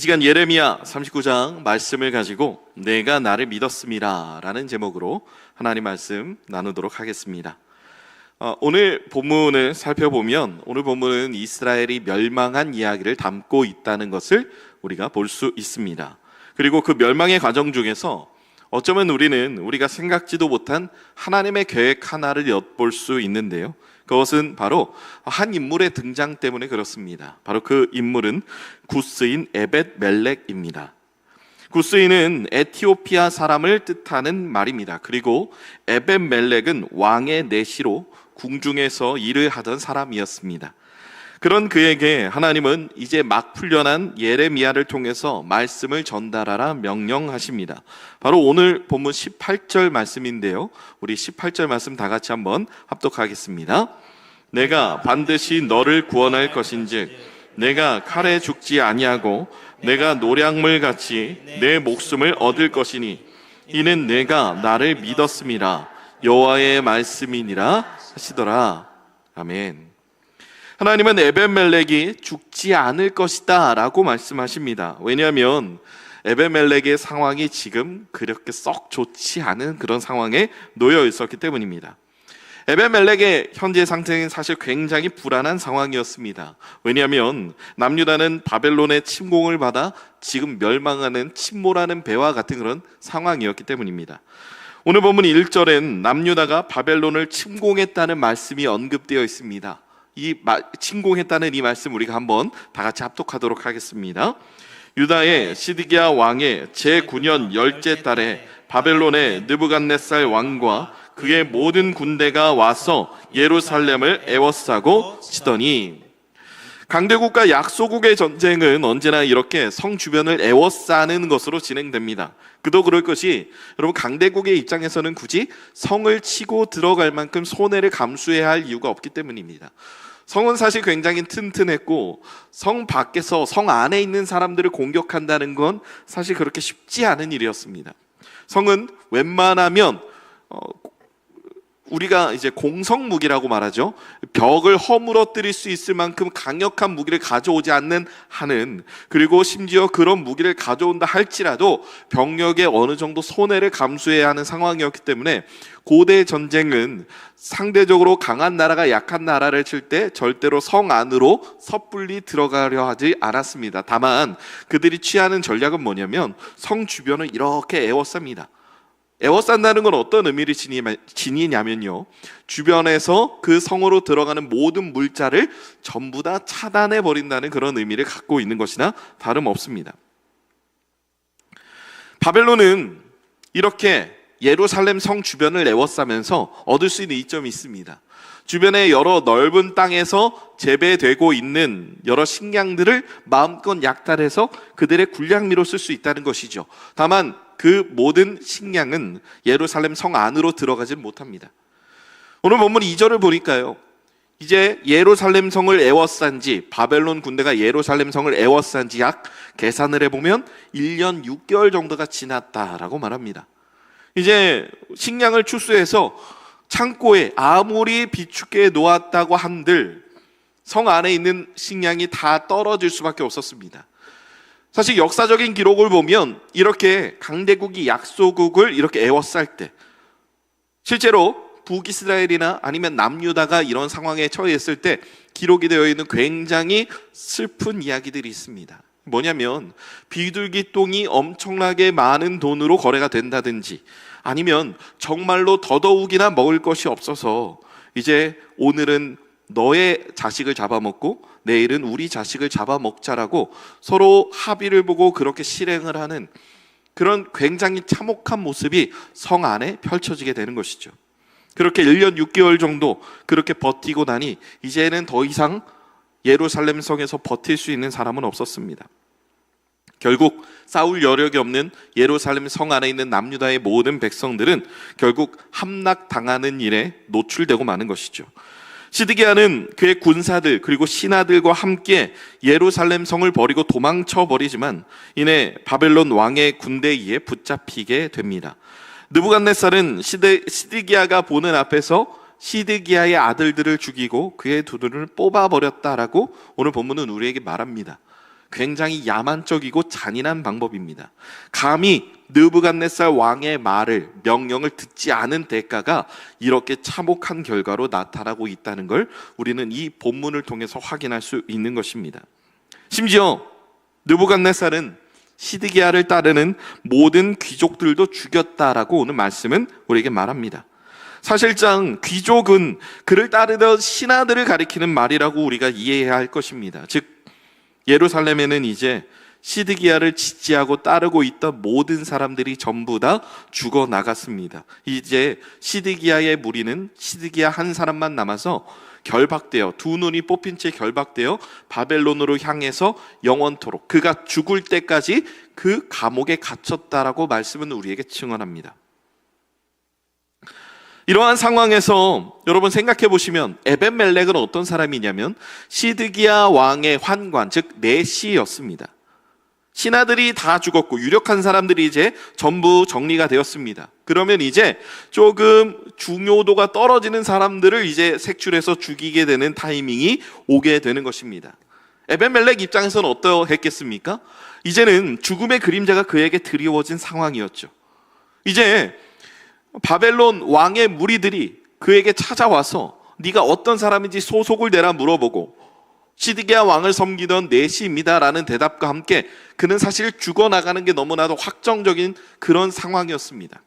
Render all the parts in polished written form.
이 시간 예레미야 39장 말씀을 가지고 내가 나를 믿었음이라 라는 제목으로 하나님 말씀 나누도록 하겠습니다. 오늘 본문을 살펴보면 오늘 본문은 이스라엘이 멸망한 이야기를 담고 있다는 것을 우리가 볼 수 있습니다. 그리고 그 멸망의 과정 중에서 어쩌면 우리가 생각지도 못한 하나님의 계획 하나를 엿볼 수 있는데요, 그것은 바로 한 인물의 등장 때문에 그렇습니다. 바로 그 인물은 구스인 에벳멜렉입니다. 구스인은 에티오피아 사람을 뜻하는 말입니다. 그리고 에벳멜렉은 왕의 내시로 궁중에서 일을 하던 사람이었습니다. 그런 그에게 하나님은 이제 막 풀려난 예레미야를 통해서 말씀을 전달하라 명령하십니다. 바로 오늘 본문 18절 말씀인데요, 우리 18절 말씀 다 같이 한번 합독하겠습니다. 내가 반드시 너를 구원할 것인즉 내가 칼에 죽지 아니하고 내가 노량물 같이 내 목숨을 얻을 것이니 이는 내가 나를 믿었음이라 여호와의 말씀이니라 하시더라. 아멘. 하나님은 에벳멜렉이 죽지 않을 것이다 라고 말씀하십니다. 왜냐하면 에벳멜렉의 상황이 지금 그렇게 썩 좋지 않은 그런 상황에 놓여 있었기 때문입니다. 에벳멜렉의 현재 상태는 사실 굉장히 불안한 상황이었습니다. 왜냐하면 남유다는 바벨론의 침공을 받아 지금 멸망하는 침몰하는 배와 같은 그런 상황이었기 때문입니다. 오늘 본문 1절엔 남유다가 바벨론을 침공했다는 말씀이 언급되어 있습니다. 침공했다는 이 말씀 우리가 한번 다 같이 합독하도록 하겠습니다. 유다의 시드기야 왕의 제9년 10째 달에 바벨론의 느부갓네살 왕과 그의 모든 군대가 와서 예루살렘을 에워싸고 치더니, 강대국과 약소국의 전쟁은 언제나 이렇게 성 주변을 에워싸는 것으로 진행됩니다. 그도 그럴 것이, 여러분, 강대국의 입장에서는 굳이 성을 치고 들어갈 만큼 손해를 감수해야 할 이유가 없기 때문입니다. 성은 사실 굉장히 튼튼했고 성 밖에서 성 안에 있는 사람들을 공격한다는 건 사실 그렇게 쉽지 않은 일이었습니다. 성은 웬만하면 우리가 이제 공성 무기라고 말하죠. 벽을 허물어뜨릴 수 있을 만큼 강력한 무기를 가져오지 않는 한은, 그리고 심지어 그런 무기를 가져온다 할지라도 병력에 어느 정도 손해를 감수해야 하는 상황이었기 때문에 고대 전쟁은 상대적으로 강한 나라가 약한 나라를 칠 때 절대로 성 안으로 섣불리 들어가려 하지 않았습니다. 다만 그들이 취하는 전략은 뭐냐면 성 주변을 이렇게 에워쌉니다. 에워싼다는 건 어떤 의미를 지니냐면요, 주변에서 그 성으로 들어가는 모든 물자를 전부 다 차단해 버린다는 그런 의미를 갖고 있는 것이나 다름없습니다. 바벨론은 이렇게 예루살렘 성 주변을 에워싸면서 얻을 수 있는 이점이 있습니다. 주변의 여러 넓은 땅에서 재배되고 있는 여러 식량들을 마음껏 약탈해서 그들의 군량미로 쓸 수 있다는 것이죠. 다만 그 모든 식량은 예루살렘 성 안으로 들어가지 못합니다. 오늘 본문 2절을 보니까요, 이제 예루살렘 성을 에워싼 지, 바벨론 군대가 예루살렘 성을 에워싼 지 약 계산을 해보면 1년 6개월 정도가 지났다라고 말합니다. 이제 식량을 추수해서 창고에 아무리 비축해 놓았다고 한들 성 안에 있는 식량이 다 떨어질 수밖에 없었습니다. 사실 역사적인 기록을 보면 이렇게 강대국이 약소국을 이렇게 에워쌀 때, 실제로 북이스라엘이나 아니면 남유다가 이런 상황에 처했을 때 기록이 되어 있는 굉장히 슬픈 이야기들이 있습니다. 뭐냐면 비둘기똥이 엄청나게 많은 돈으로 거래가 된다든지, 아니면 정말로 더더욱이나 먹을 것이 없어서 이제 오늘은 너의 자식을 잡아먹고 내일은 우리 자식을 잡아먹자라고 서로 합의를 보고 그렇게 실행을 하는 그런 굉장히 참혹한 모습이 성 안에 펼쳐지게 되는 것이죠. 그렇게 1년 6개월 정도 그렇게 버티고 나니 이제는 더 이상 예루살렘 성에서 버틸 수 있는 사람은 없었습니다. 결국 싸울 여력이 없는 예루살렘 성 안에 있는 남유다의 모든 백성들은 결국 함락당하는 일에 노출되고 마는 것이죠. 시드기야는 그의 군사들 그리고 신하들과 함께 예루살렘 성을 버리고 도망쳐 버리지만 이내 바벨론 왕의 군대에 의해 붙잡히게 됩니다. 느부갓네살은 시드기야가 보는 앞에서 시드기야의 아들들을 죽이고 그의 두 눈을 뽑아버렸다라고 오늘 본문은 우리에게 말합니다. 굉장히 야만적이고 잔인한 방법입니다. 감히 느부갓네살 왕의 명령을 듣지 않은 대가가 이렇게 참혹한 결과로 나타나고 있다는 걸 우리는 이 본문을 통해서 확인할 수 있는 것입니다. 심지어 느부갓네살은 시드기야를 따르는 모든 귀족들도 죽였다라고 오늘 말씀은 우리에게 말합니다. 사실상 귀족은 그를 따르던 신하들을 가리키는 말이라고 우리가 이해해야 할 것입니다. 즉 예루살렘에는 이제 시드기야를 지지하고 따르고 있던 모든 사람들이 전부 다 죽어나갔습니다. 이제 시드기야의 무리는 시드기야 한 사람만 남아서 결박되어 두 눈이 뽑힌 채 결박되어 바벨론으로 향해서 영원토록 그가 죽을 때까지 그 감옥에 갇혔다라고 말씀은 우리에게 증언합니다. 이러한 상황에서 여러분 생각해 보시면 에벤멜렉은 어떤 사람이냐면 시드기야 왕의 환관, 즉 내시였습니다. 신하들이 다 죽었고 유력한 사람들이 이제 전부 정리가 되었습니다. 그러면 이제 조금 중요도가 떨어지는 사람들을 이제 색출해서 죽이게 되는 타이밍이 오게 되는 것입니다. 에벤멜렉 입장에서는 어떠했겠습니까? 이제는 죽음의 그림자가 그에게 드리워진 상황이었죠. 이제 바벨론 왕의 무리들이 그에게 찾아와서 네가 어떤 사람인지 소속을 내라 물어보고 시드기야 왕을 섬기던 내시입니다라는 대답과 함께 그는 사실 죽어나가는 게 너무나도 확정적인 그런 상황이었습니다.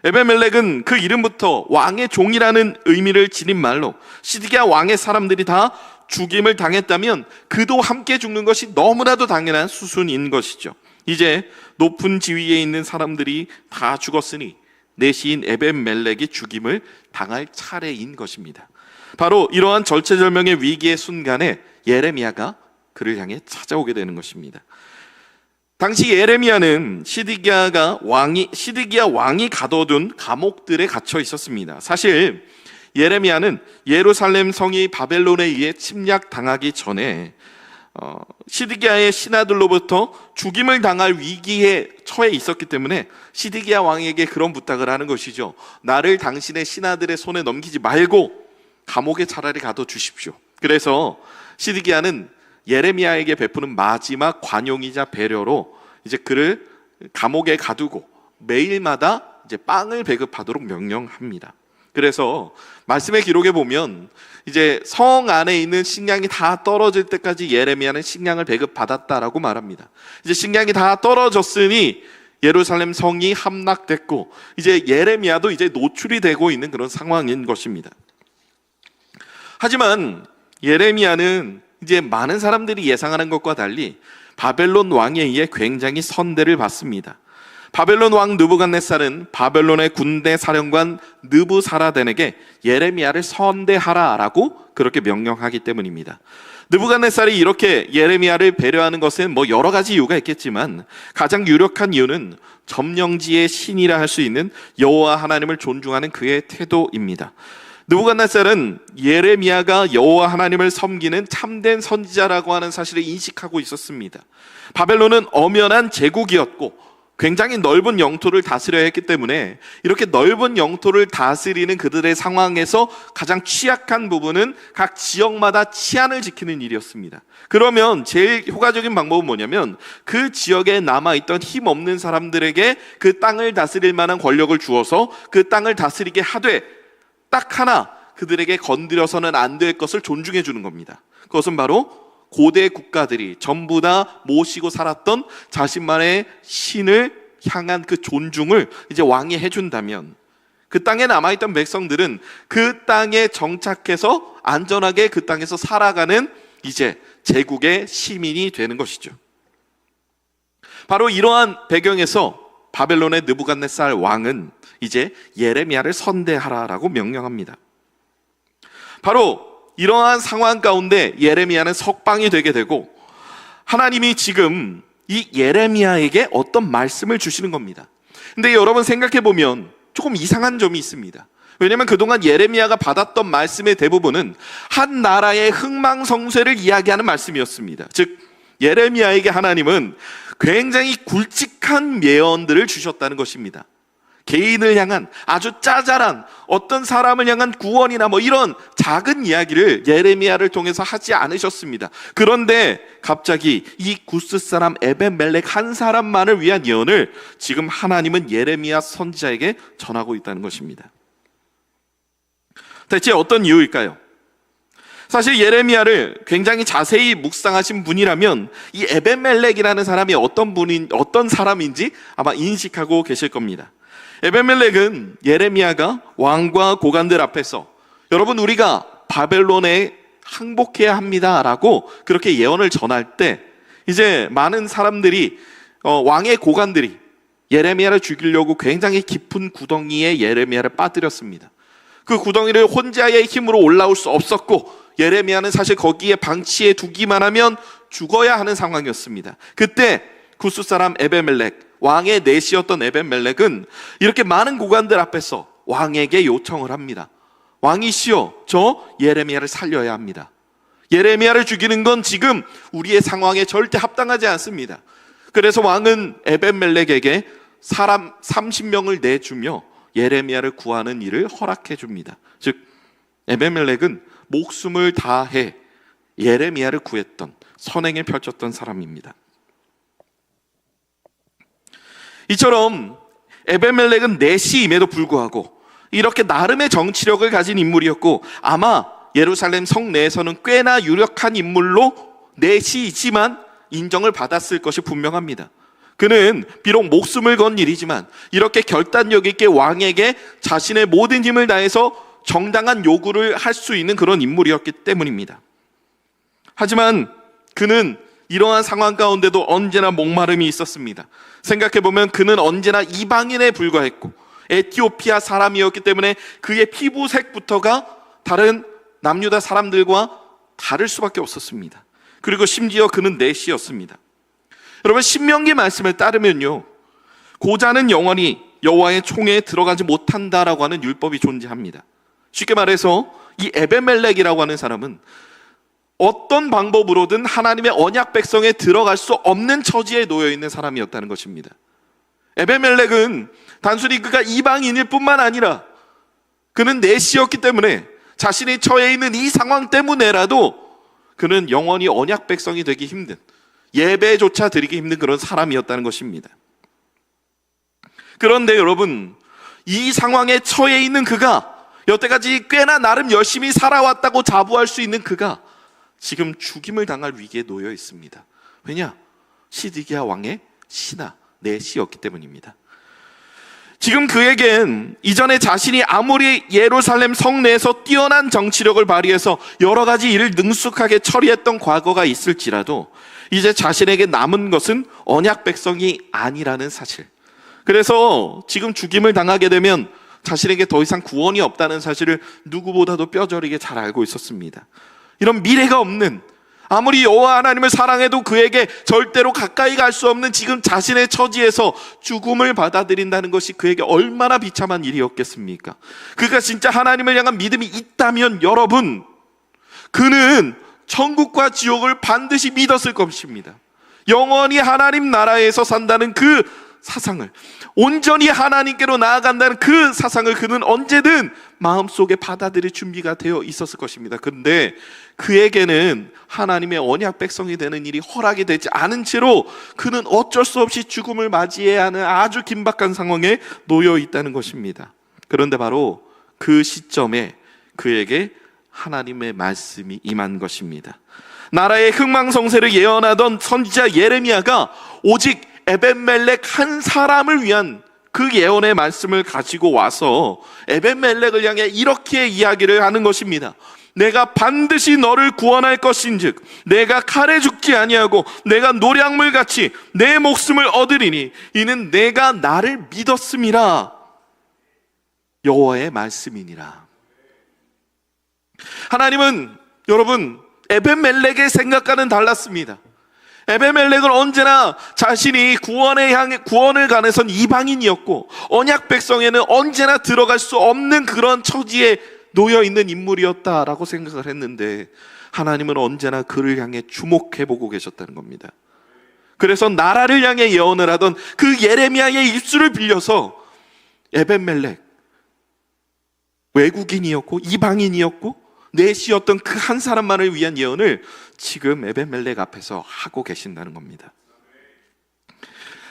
에벤멜렉은 그 이름부터 왕의 종이라는 의미를 지닌 말로 시드기야 왕의 사람들이 다 죽임을 당했다면 그도 함께 죽는 것이 너무나도 당연한 수순인 것이죠. 이제 높은 지위에 있는 사람들이 다 죽었으니 내시인 에벤멜렉이 죽임을 당할 차례인 것입니다. 바로 이러한 절체절명의 위기의 순간에 예레미야가 그를 향해 찾아오게 되는 것입니다. 당시 예레미야는 시드기야 왕이 가둬둔 감옥들에 갇혀 있었습니다. 사실 예레미야는 예루살렘 성이 바벨론에 의해 침략당하기 전에 시드기야의 신하들로부터 죽임을 당할 위기에 처해 있었기 때문에 시드기야 왕에게 그런 부탁을 하는 것이죠. 나를 당신의 신하들의 손에 넘기지 말고 감옥에 차라리 가둬주십시오. 그래서 시드기야는 예레미야에게 베푸는 마지막 관용이자 배려로 이제 그를 감옥에 가두고 매일마다 이제 빵을 배급하도록 명령합니다. 그래서 말씀의 기록에 보면 이제 성 안에 있는 식량이 다 떨어질 때까지 예레미야는 식량을 배급받았다라고 말합니다. 이제 식량이 다 떨어졌으니 예루살렘 성이 함락됐고 이제 예레미야도 이제 노출이 되고 있는 그런 상황인 것입니다. 하지만 예레미야는 이제 많은 사람들이 예상하는 것과 달리 바벨론 왕에 의해 굉장히 선대를 받습니다. 바벨론 왕 느부갓네살은 바벨론의 군대 사령관 느부사라단에게 예레미야를 선대하라라고 그렇게 명령하기 때문입니다. 느부갓네살이 이렇게 예레미야를 배려하는 것은 뭐 여러 가지 이유가 있겠지만 가장 유력한 이유는 점령지의 신이라 할 수 있는 여호와 하나님을 존중하는 그의 태도입니다. 느부갓네살은 예레미야가 여호와 하나님을 섬기는 참된 선지자라고 하는 사실을 인식하고 있었습니다. 바벨론은 엄연한 제국이었고 굉장히 넓은 영토를 다스려야 했기 때문에 이렇게 넓은 영토를 다스리는 그들의 상황에서 가장 취약한 부분은 각 지역마다 치안을 지키는 일이었습니다. 그러면 제일 효과적인 방법은 뭐냐면 그 지역에 남아있던 힘없는 사람들에게 그 땅을 다스릴 만한 권력을 주어서 그 땅을 다스리게 하되 딱 하나 그들에게 건드려서는 안 될 것을 존중해 주는 겁니다. 그것은 바로 고대 국가들이 전부 다 모시고 살았던 자신만의 신을 향한 그 존중을 이제 왕이 해준다면 그 땅에 남아있던 백성들은 그 땅에 정착해서 안전하게 그 땅에서 살아가는 이제 제국의 시민이 되는 것이죠. 바로 이러한 배경에서 바벨론의 느부갓네살 왕은 이제 예레미야를 선대하라라고 명령합니다. 바로 이러한 상황 가운데 예레미야는 석방이 되게 되고 하나님이 지금 이 예레미야에게 어떤 말씀을 주시는 겁니다. 근데 여러분 생각해 보면 조금 이상한 점이 있습니다. 왜냐하면 그동안 예레미야가 받았던 말씀의 대부분은 한 나라의 흥망성쇠를 이야기하는 말씀이었습니다. 즉 예레미야에게 하나님은 굉장히 굵직한 예언들을 주셨다는 것입니다. 개인을 향한 아주 짜잘한 어떤 사람을 향한 구원이나 이런 작은 이야기를 예레미야를 통해서 하지 않으셨습니다. 그런데 갑자기 이 구스 사람 에벤멜렉 한 사람만을 위한 예언을 지금 하나님은 예레미야 선지자에게 전하고 있다는 것입니다. 대체 어떤 이유일까요? 사실 예레미야를 굉장히 자세히 묵상하신 분이라면 이 에벤멜렉이라는 사람이 어떤 사람인지 아마 인식하고 계실 겁니다. 에벤멜렉은 예레미야가 왕과 고관들 앞에서 여러분 우리가 바벨론에 항복해야 합니다라고 그렇게 예언을 전할 때 이제 많은 사람들이 왕의 고관들이 예레미야를 죽이려고 굉장히 깊은 구덩이에 예레미야를 빠뜨렸습니다. 그 구덩이를 혼자의 힘으로 올라올 수 없었고 예레미야는 사실 거기에 방치해 두기만 하면 죽어야 하는 상황이었습니다. 그때 구스 사람 에벤멜렉, 왕의 내시였던 에벤멜렉은 이렇게 많은 고관들 앞에서 왕에게 요청을 합니다. 왕이시여, 저 예레미야를 살려야 합니다. 예레미야를 죽이는 건 지금 우리의 상황에 절대 합당하지 않습니다. 그래서 왕은 에벤멜렉에게 사람 30명을 내주며 예레미야를 구하는 일을 허락해 줍니다. 즉 에벤멜렉은 목숨을 다해 예레미야를 구했던 선행을 펼쳤던 사람입니다. 이처럼 에벤멜렉은 내시임에도 불구하고 이렇게 나름의 정치력을 가진 인물이었고 아마 예루살렘 성 내에서는 꽤나 유력한 인물로 내시이지만 인정을 받았을 것이 분명합니다. 그는 비록 목숨을 건 일이지만 이렇게 결단력 있게 왕에게 자신의 모든 힘을 다해서 정당한 요구를 할 수 있는 그런 인물이었기 때문입니다. 하지만 그는 이러한 상황 가운데도 언제나 목마름이 있었습니다. 생각해보면 그는 언제나 이방인에 불과했고 에티오피아 사람이었기 때문에 그의 피부색부터가 다른 남유다 사람들과 다를 수밖에 없었습니다. 그리고 심지어 그는 내시였습니다. 여러분 신명기 말씀을 따르면요, 고자는 영원히 여호와의 총회에 들어가지 못한다라고 하는 율법이 존재합니다. 쉽게 말해서 이 에벤멜렉이라고 하는 사람은 어떤 방법으로든 하나님의 언약 백성에 들어갈 수 없는 처지에 놓여 있는 사람이었다는 것입니다. 에벤멜렉은 단순히 그가 이방인일 뿐만 아니라 그는 내시였기 때문에 자신이 처해 있는 이 상황 때문에라도 그는 영원히 언약 백성이 되기 힘든, 예배조차 드리기 힘든 그런 사람이었다는 것입니다. 그런데 여러분, 이 상황에 처해 있는 그가, 여태까지 꽤나 나름 열심히 살아왔다고 자부할 수 있는 그가 지금 죽임을 당할 위기에 놓여 있습니다. 왜냐? 시드기야 왕의 신하 내시였기 때문입니다. 지금 그에겐 이전에 자신이 아무리 예루살렘 성내에서 뛰어난 정치력을 발휘해서 여러 가지 일을 능숙하게 처리했던 과거가 있을지라도 이제 자신에게 남은 것은 언약 백성이 아니라는 사실, 그래서 지금 죽임을 당하게 되면 자신에게 더 이상 구원이 없다는 사실을 누구보다도 뼈저리게 잘 알고 있었습니다. 이런 미래가 없는, 아무리 여호와 하나님을 사랑해도 그에게 절대로 가까이 갈 수 없는 지금 자신의 처지에서 죽음을 받아들인다는 것이 그에게 얼마나 비참한 일이었겠습니까? 그가 진짜 하나님을 향한 믿음이 있다면 여러분, 그는 천국과 지옥을 반드시 믿었을 것입니다. 영원히 하나님 나라에서 산다는 그 사상을, 온전히 하나님께로 나아간다는 그 사상을 그는 언제든 마음속에 받아들일 준비가 되어 있었을 것입니다. 그런데 그에게는 하나님의 언약 백성이 되는 일이 허락이 되지 않은 채로 그는 어쩔 수 없이 죽음을 맞이해야 하는 아주 긴박한 상황에 놓여 있다는 것입니다. 그런데 바로 그 시점에 그에게 하나님의 말씀이 임한 것입니다. 나라의 흥망성쇠를 예언하던 선지자 예레미야가 오직 에벤멜렉 한 사람을 위한 그 예언의 말씀을 가지고 와서 에벤멜렉을 향해 이렇게 이야기를 하는 것입니다. 내가 반드시 너를 구원할 것인즉 내가 칼에 죽지 아니하고 내가 노량물같이 내 목숨을 얻으리니 이는 내가 나를 믿었음이라. 여호와의 말씀이니라. 하나님은 여러분 에벤멜렉의 생각과는 달랐습니다. 에벤멜렉은 언제나 자신이 구원을 관해선 이방인이었고 언약 백성에는 언제나 들어갈 수 없는 그런 처지에 놓여 있는 인물이었다라고 생각을 했는데 하나님은 언제나 그를 향해 주목해보고 계셨다는 겁니다. 그래서 나라를 향해 예언을 하던 그 예레미야의 입술을 빌려서 에벤멜렉, 외국인이었고 이방인이었고 넷이었던 그 한 사람만을 위한 예언을 지금 에벤멜렉 앞에서 하고 계신다는 겁니다.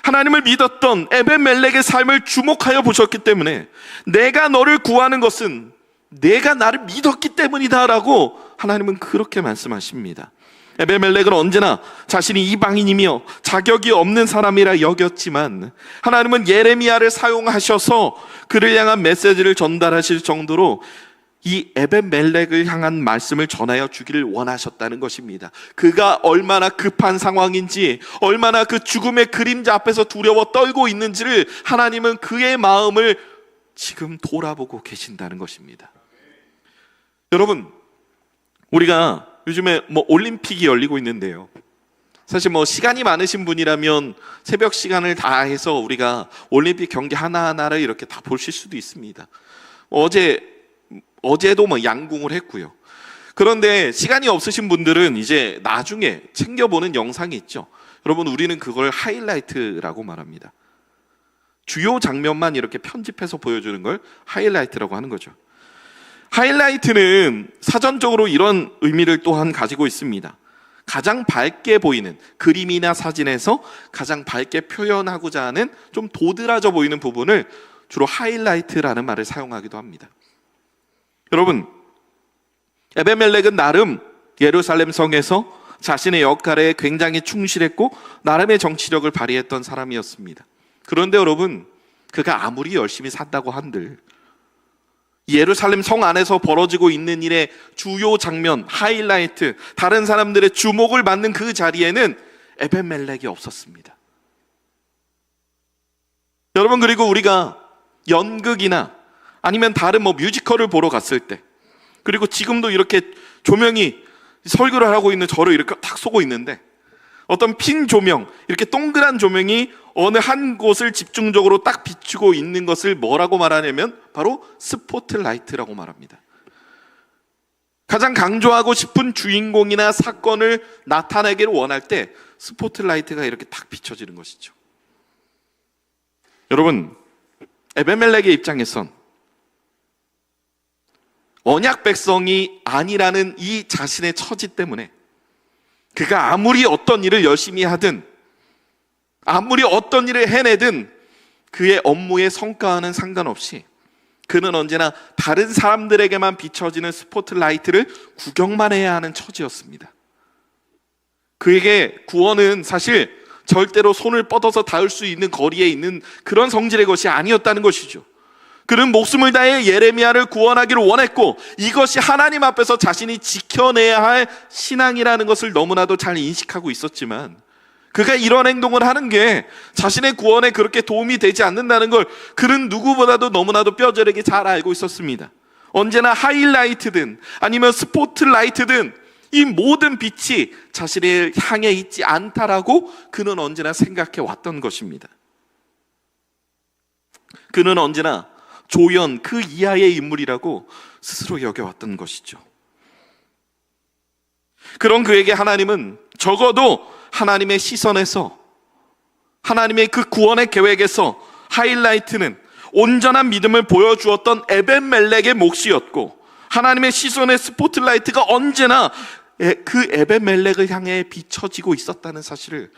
하나님을 믿었던 에벤멜렉의 삶을 주목하여 보셨기 때문에 내가 너를 구하는 것은 내가 나를 믿었기 때문이다 라고 하나님은 그렇게 말씀하십니다. 에벤멜렉은 언제나 자신이 이방인이며 자격이 없는 사람이라 여겼지만 하나님은 예레미야를 사용하셔서 그를 향한 메시지를 전달하실 정도로 이 에벤멜렉을 향한 말씀을 전하여 주기를 원하셨다는 것입니다. 그가 얼마나 급한 상황인지, 얼마나 그 죽음의 그림자 앞에서 두려워 떨고 있는지를 하나님은 그의 마음을 지금 돌아보고 계신다는 것입니다. 여러분, 우리가 요즘에 올림픽이 열리고 있는데요. 사실 시간이 많으신 분이라면 새벽 시간을 다 해서 우리가 올림픽 경기 하나하나를 이렇게 다 보실 수도 있습니다. 어제도 양궁을 했고요. 그런데 시간이 없으신 분들은 이제 나중에 챙겨보는 영상이 있죠. 여러분, 우리는 그걸 하이라이트라고 말합니다. 주요 장면만 이렇게 편집해서 보여주는 걸 하이라이트라고 하는 거죠. 하이라이트는 사전적으로 이런 의미를 또한 가지고 있습니다. 가장 밝게 보이는 그림이나 사진에서 가장 밝게 표현하고자 하는 좀 도드라져 보이는 부분을 주로 하이라이트라는 말을 사용하기도 합니다. 여러분, 에벤멜렉은 나름 예루살렘 성에서 자신의 역할에 굉장히 충실했고 나름의 정치력을 발휘했던 사람이었습니다. 그런데 여러분, 그가 아무리 열심히 산다고 한들 예루살렘 성 안에서 벌어지고 있는 일의 주요 장면, 하이라이트, 다른 사람들의 주목을 받는 그 자리에는 에벤멜렉이 없었습니다. 여러분, 그리고 우리가 연극이나 아니면 다른 뮤지컬을 보러 갔을 때, 그리고 지금도 이렇게 조명이 설교를 하고 있는 저를 이렇게 딱 쏘고 있는데 어떤 핀 조명, 이렇게 동그란 조명이 어느 한 곳을 집중적으로 딱 비추고 있는 것을 뭐라고 말하냐면 바로 스포트라이트라고 말합니다. 가장 강조하고 싶은 주인공이나 사건을 나타내기를 원할 때 스포트라이트가 이렇게 딱 비춰지는 것이죠. 여러분, 에벤멜렉의 입장에선 언약 백성이 아니라는 이 자신의 처지 때문에 그가 아무리 어떤 일을 열심히 하든 아무리 어떤 일을 해내든 그의 업무의 성과와는 상관없이 그는 언제나 다른 사람들에게만 비춰지는 스포트라이트를 구경만 해야 하는 처지였습니다. 그에게 구원은 사실 절대로 손을 뻗어서 닿을 수 있는 거리에 있는 그런 성질의 것이 아니었다는 것이죠. 그는 목숨을 다해 예레미야를 구원하기를 원했고 이것이 하나님 앞에서 자신이 지켜내야 할 신앙이라는 것을 너무나도 잘 인식하고 있었지만 그가 이런 행동을 하는 게 자신의 구원에 그렇게 도움이 되지 않는다는 걸 그는 누구보다도 너무나도 뼈저리게 잘 알고 있었습니다. 언제나 하이라이트든 아니면 스포트라이트든 이 모든 빛이 자신을 향해 있지 않다라고 그는 언제나 생각해 왔던 것입니다. 그는 언제나 조연 그 이하의 인물이라고 스스로 여겨왔던 것이죠. 그런 그에게 하나님은 적어도 하나님의 시선에서 하나님의 그 구원의 계획에서 하이라이트는 온전한 믿음을 보여주었던 에벤멜렉의 몫이었고 하나님의 시선의 스포트라이트가 언제나 그 에벤멜렉을 향해 비춰지고 있었다는 사실을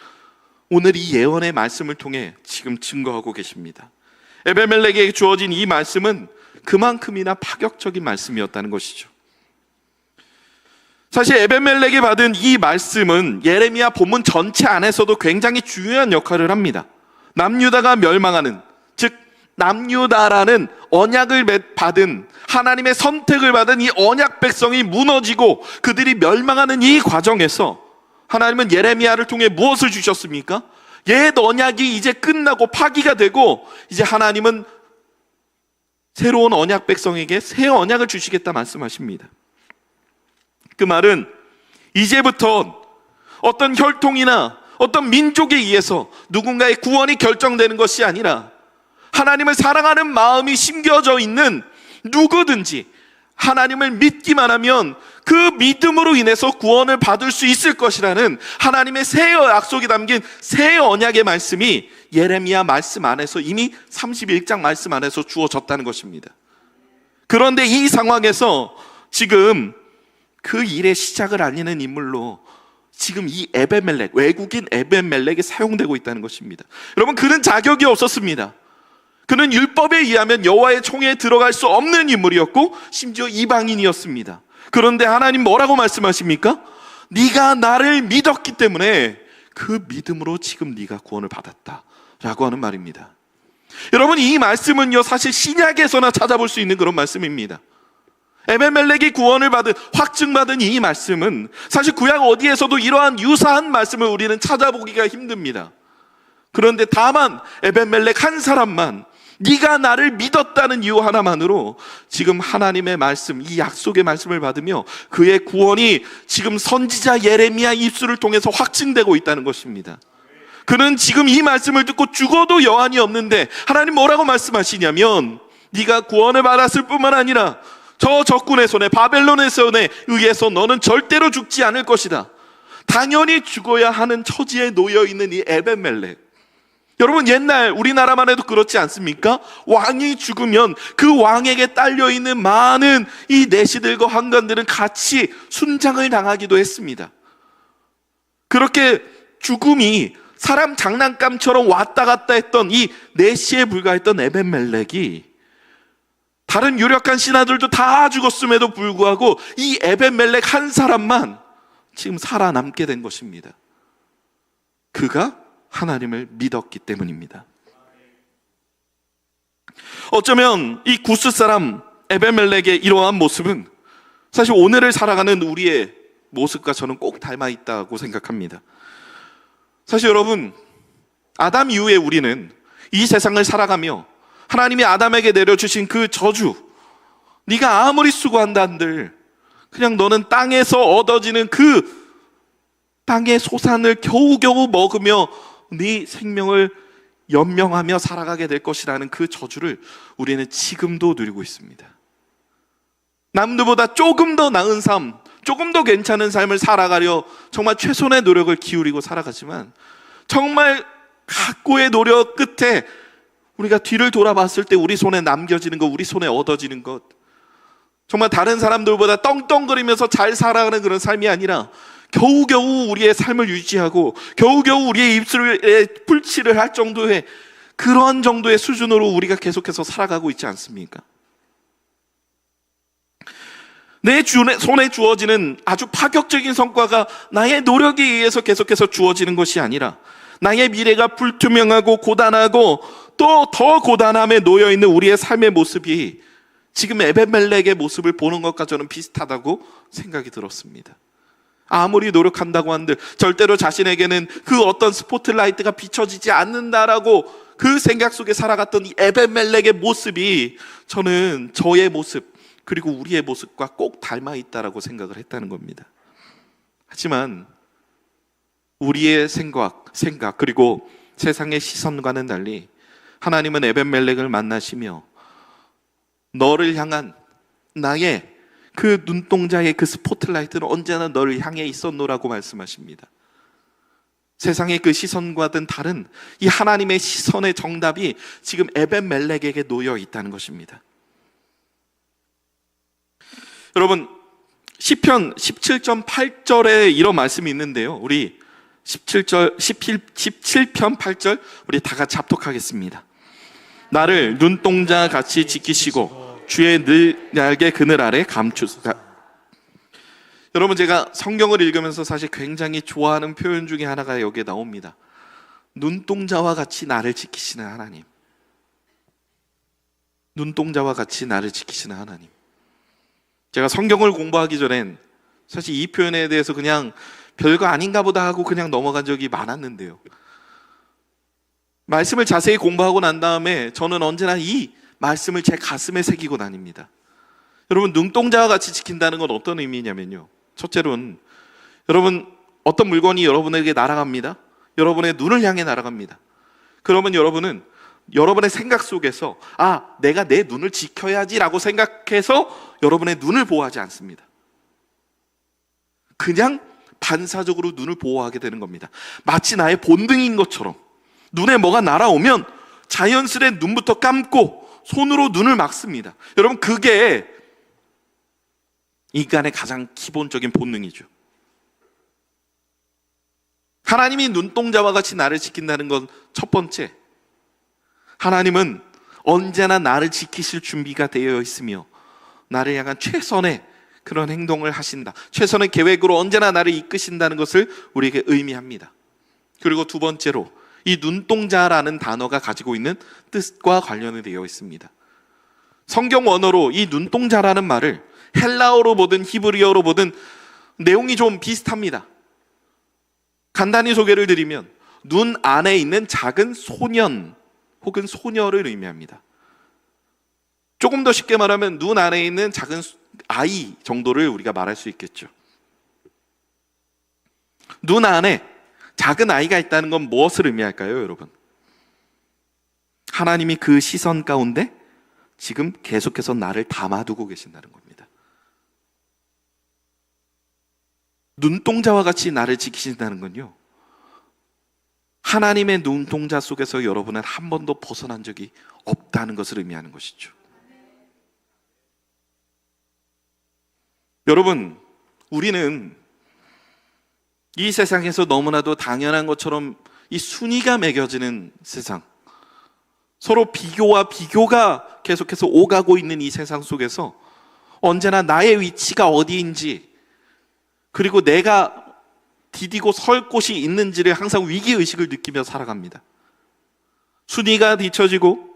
오늘 이 예언의 말씀을 통해 지금 증거하고 계십니다. 에벤멜렉에게 주어진 이 말씀은 그만큼이나 파격적인 말씀이었다는 것이죠. 사실 에벤멜렉이 받은 이 말씀은 예레미야 본문 전체 안에서도 굉장히 중요한 역할을 합니다. 남유다가 멸망하는, 즉 남유다라는 언약을 받은 하나님의 선택을 받은 이 언약 백성이 무너지고 그들이 멸망하는 이 과정에서 하나님은 예레미야를 통해 무엇을 주셨습니까? 옛 언약이 이제 끝나고 파기가 되고 이제 하나님은 새로운 언약 백성에게 새 언약을 주시겠다 말씀하십니다. 그 말은 이제부터 어떤 혈통이나 어떤 민족에 의해서 누군가의 구원이 결정되는 것이 아니라 하나님을 사랑하는 마음이 심겨져 있는 누구든지 하나님을 믿기만 하면 그 믿음으로 인해서 구원을 받을 수 있을 것이라는 하나님의 새 약속이 담긴 새 언약의 말씀이 예레미야 말씀 안에서 이미 31장 말씀 안에서 주어졌다는 것입니다. 그런데 이 상황에서 지금 그 일의 시작을 알리는 인물로 지금 이 에벤멜렉, 외국인 에벤멜렉이 사용되고 있다는 것입니다. 여러분, 그는 자격이 없었습니다. 그는 율법에 의하면 여호와의 총회에 들어갈 수 없는 인물이었고 심지어 이방인이었습니다. 그런데 하나님 뭐라고 말씀하십니까? 네가 나를 믿었기 때문에 그 믿음으로 지금 네가 구원을 받았다 라고 하는 말입니다. 여러분, 이 말씀은요, 사실 신약에서나 찾아볼 수 있는 그런 말씀입니다. 에벤멜렉이 구원을 받은, 확증받은 이 말씀은 사실 구약 어디에서도 이러한 유사한 말씀을 우리는 찾아보기가 힘듭니다. 그런데 다만 에벤멜렉 한 사람만, 네가 나를 믿었다는 이유 하나만으로 지금 하나님의 말씀, 이 약속의 말씀을 받으며 그의 구원이 지금 선지자 예레미야 입술을 통해서 확증되고 있다는 것입니다. 그는 지금 이 말씀을 듣고 죽어도 여한이 없는데 하나님 뭐라고 말씀하시냐면, 네가 구원을 받았을 뿐만 아니라 저 적군의 손에, 바벨론의 손에 의해서 너는 절대로 죽지 않을 것이다. 당연히 죽어야 하는 처지에 놓여 있는 이 에벤멜렉, 여러분, 옛날 우리나라만 해도 그렇지 않습니까? 왕이 죽으면 그 왕에게 딸려있는 많은 이 내시들과 환관들은 같이 순장을 당하기도 했습니다. 그렇게 죽음이 사람 장난감처럼 왔다 갔다 했던 이 내시에 불과했던 에벤멜렉이, 다른 유력한 신하들도 다 죽었음에도 불구하고 이 에벤멜렉 한 사람만 지금 살아남게 된 것입니다. 그가 하나님을 믿었기 때문입니다. 어쩌면 이 구스 사람 에벤멜렉의 이러한 모습은 사실 오늘을 살아가는 우리의 모습과 저는 꼭 닮아 있다고 생각합니다. 사실 여러분, 아담 이후에 우리는 이 세상을 살아가며 하나님이 아담에게 내려주신 그 저주, 네가 아무리 수고한다 한들 그냥 너는 땅에서 얻어지는 그 땅의 소산을 겨우겨우 먹으며 네 생명을 연명하며 살아가게 될 것이라는 그 저주를 우리는 지금도 누리고 있습니다. 남들보다 조금 더 나은 삶, 조금 더 괜찮은 삶을 살아가려 정말 최선의 노력을 기울이고 살아가지만 정말 각고의 노력 끝에 우리가 뒤를 돌아봤을 때 우리 손에 남겨지는 것, 우리 손에 얻어지는 것, 정말 다른 사람들보다 떵떵거리면서 잘 살아가는 그런 삶이 아니라 겨우겨우 우리의 삶을 유지하고 겨우겨우 우리의 입술에 풀칠을 할 정도의 그런 정도의 수준으로 우리가 계속해서 살아가고 있지 않습니까? 내 손에 주어지는 아주 파격적인 성과가 나의 노력에 의해서 계속해서 주어지는 것이 아니라 나의 미래가 불투명하고 고단하고 또 더 고단함에 놓여있는 우리의 삶의 모습이 지금 에벤멜렉의 모습을 보는 것과 저는 비슷하다고 생각이 들었습니다. 아무리 노력한다고 한들 절대로 자신에게는 그 어떤 스포트라이트가 비춰지지 않는다라고 그 생각 속에 살아갔던 이 에벤멜렉의 모습이 저는 저의 모습 그리고 우리의 모습과 꼭 닮아 있다라고 생각을 했다는 겁니다. 하지만 우리의 생각 그리고 세상의 시선과는 달리 하나님은 에벤멜렉을 만나시며 너를 향한 나의 그 눈동자의 그 스포트라이트는 언제나 너를 향해 있었노라고 말씀하십니다. 세상의 그 시선과는 다른 이 하나님의 시선의 정답이 지금 에벤멜렉에게 놓여 있다는 것입니다. 여러분, 시편 17편 8절에 이런 말씀이 있는데요. 우리 17편 8절 우리 다 같이 합독하겠습니다. 나를 눈동자 같이 지키시고 주의 날개 그늘 아래 감추사. 여러분, 제가 성경을 읽으면서 사실 굉장히 좋아하는 표현 중에 하나가 여기에 나옵니다. 눈동자와 같이 나를 지키시는 하나님. 눈동자와 같이 나를 지키시는 하나님. 제가 성경을 공부하기 전엔 사실 이 표현에 대해서 그냥 별거 아닌가 보다 하고 그냥 넘어간 적이 많았는데요. 말씀을 자세히 공부하고 난 다음에 저는 언제나 이 말씀을 제 가슴에 새기고 다닙니다. 여러분, 눈동자와 같이 지킨다는 건 어떤 의미냐면요. 첫째로는 여러분, 어떤 물건이 여러분에게 날아갑니다. 여러분의 눈을 향해 날아갑니다. 그러면 여러분은 여러분의 생각 속에서 내가 내 눈을 지켜야지라고 생각해서 여러분의 눈을 보호하지 않습니다. 그냥 반사적으로 눈을 보호하게 되는 겁니다. 마치 나의 본능인 것처럼 눈에 뭐가 날아오면 자연스레 눈부터 감고 손으로 눈을 막습니다. 여러분, 그게 인간의 가장 기본적인 본능이죠. 하나님이 눈동자와 같이 나를 지킨다는 건 첫 번째, 하나님은 언제나 나를 지키실 준비가 되어 있으며 나를 향한 최선의 그런 행동을 하신다. 최선의 계획으로 언제나 나를 이끄신다는 것을 우리에게 의미합니다. 그리고 두 번째로, 이 눈동자라는 단어가 가지고 있는 뜻과 관련이 되어 있습니다. 성경 원어로 이 눈동자라는 말을 헬라어로 보든 히브리어로 보든 내용이 좀 비슷합니다. 간단히 소개를 드리면 눈 안에 있는 작은 소년 혹은 소녀를 의미합니다. 조금 더 쉽게 말하면 눈 안에 있는 작은 아이 정도를 우리가 말할 수 있겠죠. 눈 안에 작은 아이가 있다는 건 무엇을 의미할까요, 여러분? 하나님이 그 시선 가운데 지금 계속해서 나를 담아두고 계신다는 겁니다. 눈동자와 같이 나를 지키신다는 건요, 하나님의 눈동자 속에서 여러분은 한 번도 벗어난 적이 없다는 것을 의미하는 것이죠. 여러분, 우리는 이 세상에서 너무나도 당연한 것처럼 이 순위가 매겨지는 세상, 서로 비교가 계속해서 오가고 있는 이 세상 속에서 언제나 나의 위치가 어디인지, 그리고 내가 디디고 설 곳이 있는지를 항상 위기의식을 느끼며 살아갑니다. 순위가 뒤처지고,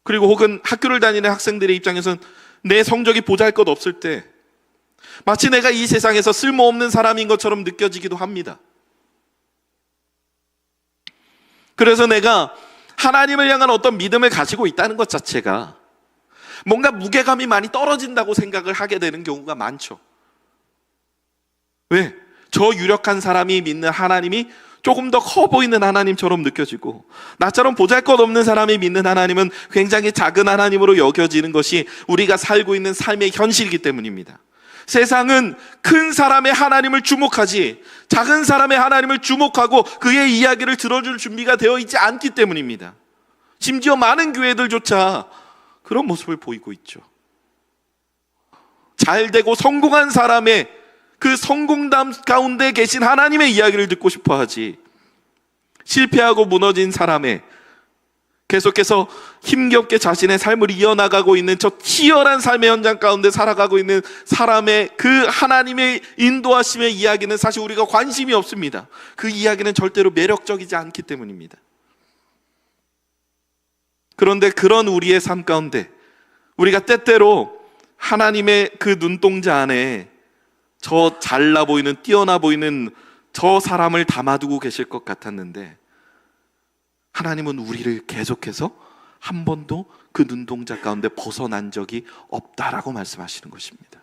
그리고 혹은 학교를 다니는 학생들의 입장에서는 내 성적이 보잘것없을 때 마치 내가 이 세상에서 쓸모없는 사람인 것처럼 느껴지기도 합니다. 그래서 내가 하나님을 향한 어떤 믿음을 가지고 있다는 것 자체가 뭔가 무게감이 많이 떨어진다고 생각을 하게 되는 경우가 많죠. 왜? 저 유력한 사람이 믿는 하나님이 조금 더 커 보이는 하나님처럼 느껴지고, 나처럼 보잘것없는 사람이 믿는 하나님은 굉장히 작은 하나님으로 여겨지는 것이 우리가 살고 있는 삶의 현실이기 때문입니다. 세상은 큰 사람의 하나님을 주목하지 작은 사람의 하나님을 주목하고 그의 이야기를 들어줄 준비가 되어 있지 않기 때문입니다. 심지어 많은 교회들조차 그런 모습을 보이고 있죠. 잘되고 성공한 사람의 그 성공담 가운데 계신 하나님의 이야기를 듣고 싶어 하지, 실패하고 무너진 사람의, 계속해서 힘겹게 자신의 삶을 이어나가고 있는 저 치열한 삶의 현장 가운데 살아가고 있는 사람의 그 하나님의 인도하심의 이야기는 사실 우리가 관심이 없습니다. 그 이야기는 절대로 매력적이지 않기 때문입니다. 그런데 그런 우리의 삶 가운데 우리가 때때로 하나님의 그 눈동자 안에 저 잘나 보이는, 뛰어나 보이는 저 사람을 담아두고 계실 것 같았는데, 하나님은 우리를 계속해서 한 번도 그 눈동자 가운데 벗어난 적이 없다라고 말씀하시는 것입니다.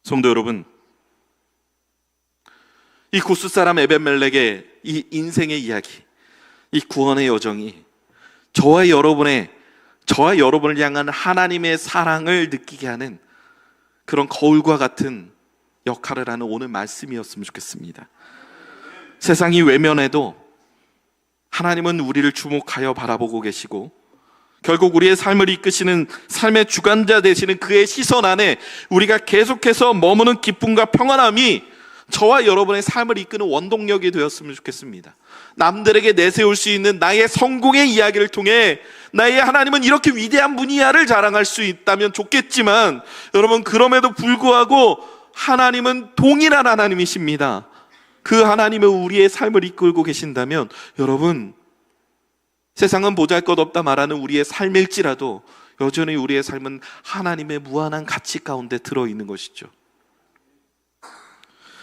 성도 여러분, 이 구스 사람 에벤멜렉의 이 인생의 이야기, 이 구원의 여정이 저와 여러분을 향한 하나님의 사랑을 느끼게 하는 그런 거울과 같은 역할을 하는 오늘 말씀이었으면 좋겠습니다. 세상이 외면해도 하나님은 우리를 주목하여 바라보고 계시고, 결국 우리의 삶을 이끄시는 삶의 주관자 되시는 그의 시선 안에 우리가 계속해서 머무는 기쁨과 평안함이 저와 여러분의 삶을 이끄는 원동력이 되었으면 좋겠습니다. 남들에게 내세울 수 있는 나의 성공의 이야기를 통해 나의 하나님은 이렇게 위대한 분이야를 자랑할 수 있다면 좋겠지만, 여러분, 그럼에도 불구하고 하나님은 동일한 하나님이십니다. 그 하나님은 우리의 삶을 이끌고 계신다면, 여러분, 세상은 보잘것없다 말하는 우리의 삶일지라도 여전히 우리의 삶은 하나님의 무한한 가치 가운데 들어있는 것이죠.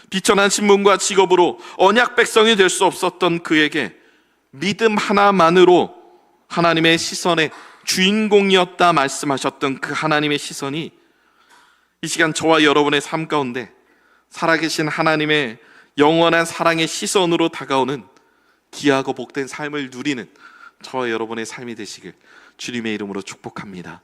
비천한 신분과 직업으로 언약 백성이 될 수 없었던 그에게 믿음 하나만으로 하나님의 시선의 주인공이었다 말씀하셨던 그 하나님의 시선이 이 시간 저와 여러분의 삶 가운데 살아계신 하나님의 영원한 사랑의 시선으로 다가오는 귀하고 복된 삶을 누리는 저와 여러분의 삶이 되시길 주님의 이름으로 축복합니다.